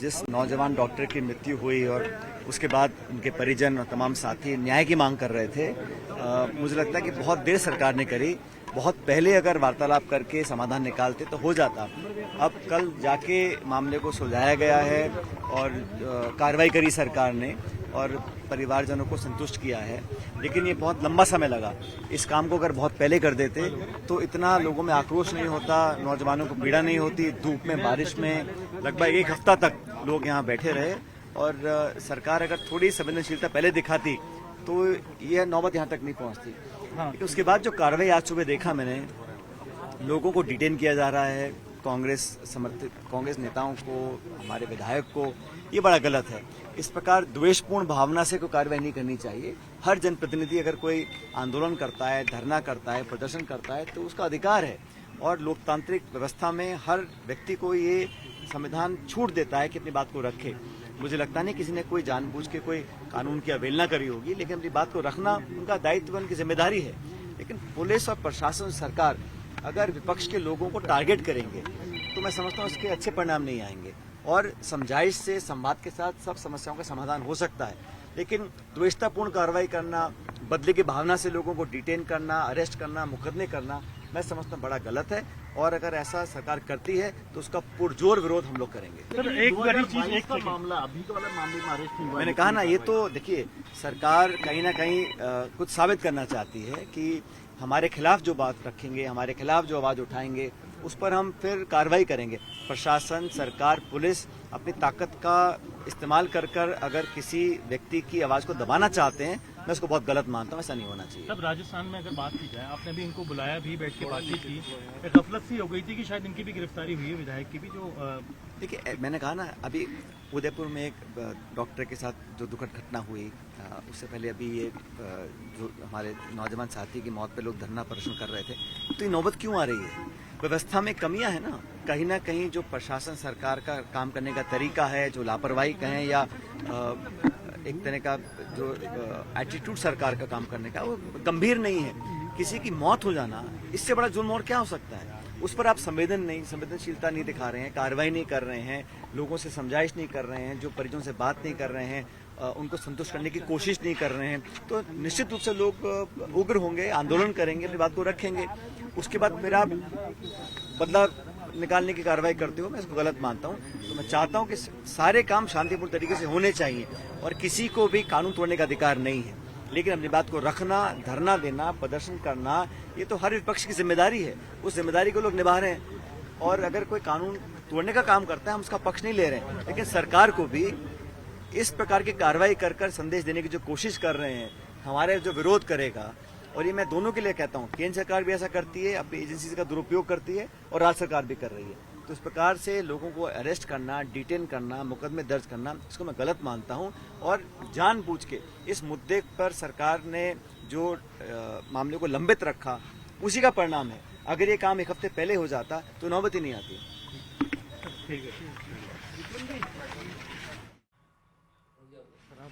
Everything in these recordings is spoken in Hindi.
जिस नौजवान डॉक्टर की मृत्यु हुई और उसके बाद उनके परिजन और तमाम साथी न्याय की मांग कर रहे थे, मुझे लगता है कि बहुत देर सरकार ने करी। बहुत पहले अगर वार्तालाप करके समाधान निकालते तो हो जाता। अब कल जाके मामले को सुलझाया गया है और कार्रवाई करी सरकार ने और परिवारजनों को संतुष्ट किया है, लेकिन ये बहुत लंबा समय लगा। इस काम को अगर बहुत पहले कर देते तो इतना लोगों में आक्रोश नहीं होता, नौजवानों को पीड़ा नहीं होती। धूप में, बारिश में लगभग एक हफ्ता तक लोग यहाँ बैठे रहे और सरकार अगर थोड़ी संवेदनशीलता पहले दिखाती तो यह नौबत यहाँ तक नहीं पहुँचती। लेकिन उसके बाद जो कार्रवाई आज सुबह देखा मैंने, लोगों को डिटेन किया जा रहा है, कांग्रेस समर्थित कांग्रेस नेताओं को, हमारे विधायक को, ये बड़ा गलत है। इस प्रकार द्वेषपूर्ण भावना से कोई कार्रवाई नहीं करनी चाहिए। हर जनप्रतिनिधि अगर कोई आंदोलन करता है, धरना करता है, प्रदर्शन करता है तो उसका अधिकार है और लोकतांत्रिक व्यवस्था में हर व्यक्ति को ये संविधान छूट देता है कि अपनी बात को रखे। मुझे लगता नहीं किसी ने कोई जानबूझ के कोई कानून की अवहेलना करी होगी, लेकिन अपनी बात को रखना उनका दायित्व, उनकी जिम्मेदारी है। लेकिन पुलिस और प्रशासन, सरकार अगर विपक्ष के लोगों को टारगेट करेंगे तो मैं समझता हूँ इसके अच्छे परिणाम नहीं आएंगे और समझाइश से, संवाद के साथ सब समस्याओं का समाधान हो सकता है। लेकिन द्वेषतापूर्ण कार्रवाई करना, बदले की भावना से लोगों को डिटेन करना, अरेस्ट करना, मुकदमे करना, मैं समझता हूँ बड़ा गलत है और अगर ऐसा सरकार करती है तो उसका पुरजोर विरोध हम लोग करेंगे। सर, एक बड़ी चीज, एक मामला अभी तो वाला मामले में अरेस्ट नहीं हुआ। मैंने कहा ना, ये तो देखिए सरकार कहीं ना कहीं कुछ साबित करना चाहती है कि हमारे खिलाफ जो बात रखेंगे, हमारे खिलाफ जो आवाज उठाएंगे, उस पर हम फिर कार्रवाई करेंगे। प्रशासन, सरकार, पुलिस अपनी ताकत का इस्तेमाल कर कर अगर किसी व्यक्ति की आवाज को दबाना चाहते हैं, मैं उसको बहुत गलत मानता हूँ। ऐसा नहीं होना चाहिए। तब राजस्थान में अगर बात की जाए, आपने भी इनको बुलाया भी, बैठ के बातचीत की, एक गफलत सी हो गई थी कि शायद इनकी भी गिरफ्तारी हुई है, विधायक की भी। जो देखिए, मैंने कहा ना, अभी उदयपुर में एक डॉक्टर के साथ जो दुखद घटना हुई, उससे पहले अभी ये जो हमारे नौजवान साथी की मौत पे लोग धरना प्रदर्शन कर रहे थे, तो ये नौबत क्यों आ रही है? व्यवस्था में कमियां है ना कहीं जो प्रशासन, सरकार का काम करने का तरीका है, जो लापरवाही कहें या एक तरह का जो एटीट्यूड सरकार का काम करने का, वो गंभीर नहीं है। किसी की मौत हो जाना, इससे बड़ा जुल्म और क्या हो सकता है? उस पर आप संवेदनशीलता नहीं दिखा रहे हैं, कार्रवाई नहीं कर रहे हैं, लोगों से समझाइश नहीं कर रहे हैं, जो परिजनों से बात नहीं कर रहे हैं, उनको संतुष्ट करने की कोशिश नहीं कर रहे हैं, तो निश्चित रूप से लोग उग्र होंगे, आंदोलन करेंगे, अपनी बात को रखेंगे। उसके बाद फिर आप बदला निकालने की कार्रवाई करते हो, मैं इसको गलत मानता हूँ। तो मैं चाहता हूँ कि सारे काम शांतिपूर्ण तरीके से होने चाहिए और किसी को भी कानून तोड़ने का अधिकार नहीं है। लेकिन अपनी बात को रखना, धरना देना, प्रदर्शन करना, ये तो हर विपक्ष की जिम्मेदारी है। उस जिम्मेदारी को लोग निभा रहे हैं और अगर कोई कानून तोड़ने का काम करता है, हम उसका पक्ष नहीं ले रहे हैं। लेकिन सरकार को भी इस प्रकार की कार्रवाई कर कर संदेश देने की जो कोशिश कर रहे हैं, हमारे जो विरोध करेगा, और ये मैं दोनों के लिए कहता हूँ, केंद्र सरकार भी ऐसा करती है, अपनी एजेंसी का दुरुपयोग करती है और राज्य सरकार भी कर रही है। तो इस प्रकार से लोगों को अरेस्ट करना, डिटेन करना, मुकदमे दर्ज करना, इसको मैं गलत मानता हूं और जानबूझ के इस मुद्दे पर सरकार ने जो मामले को लंबित रखा, उसी का परिणाम है। अगर ये काम एक हफ्ते पहले हो जाता तो नौबत ही नहीं आती। ठीक है।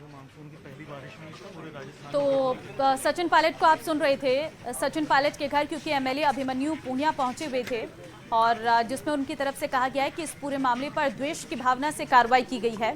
मानसून की पहली बारिश में पूरे राजस्थान। तो सचिन पायलट को आप सुन रहे थे। सचिन पायलट के घर क्योंकि एमएलए अभिमन्यु पूनिया पहुंचे हुए थे और जिसमें उनकी तरफ से कहा गया है कि इस पूरे मामले पर द्वेष की भावना से कार्रवाई की गई है।